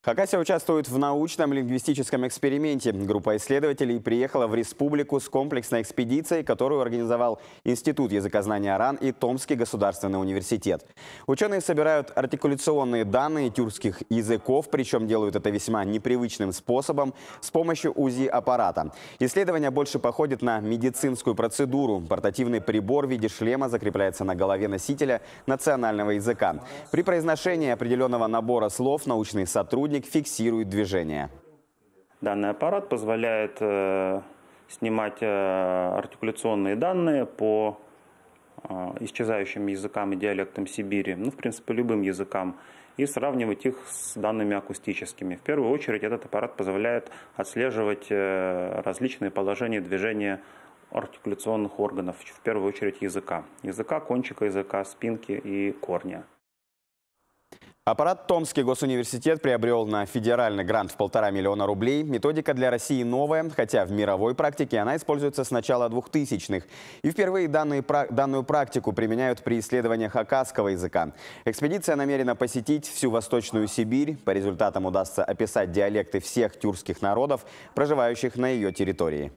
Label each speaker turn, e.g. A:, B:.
A: Хакасия участвует в научном лингвистическом эксперименте. Группа исследователей приехала в республику с комплексной экспедицией, которую организовал Институт языкознания РАН и Томский государственный университет. Ученые собирают артикуляционные данные тюркских языков, причем делают это весьма непривычным способом с помощью УЗИ-аппарата. Исследование больше походит на медицинскую процедуру. Портативный прибор в виде шлема закрепляется на голове носителя национального языка. При произношении определенного набора слов научный сотрудник фиксирует движение.
B: Данный аппарат позволяет снимать артикуляционные данные по исчезающим языкам и диалектам Сибири, в принципе, любым языкам, и сравнивать их с данными акустическими. В первую очередь этот аппарат позволяет отслеживать различные положения движения артикуляционных органов, в первую очередь языка, кончика языка, спинки и корня.
A: Аппарат Томский госуниверситет приобрел на федеральный грант в 1,5 миллиона рублей. Методика для России новая, хотя в мировой практике она используется с начала 2000-х. И впервые данную практику применяют при исследовании хакасского языка. Экспедиция намерена посетить всю Восточную Сибирь. По результатам удастся описать диалекты всех тюркских народов, проживающих на ее территории.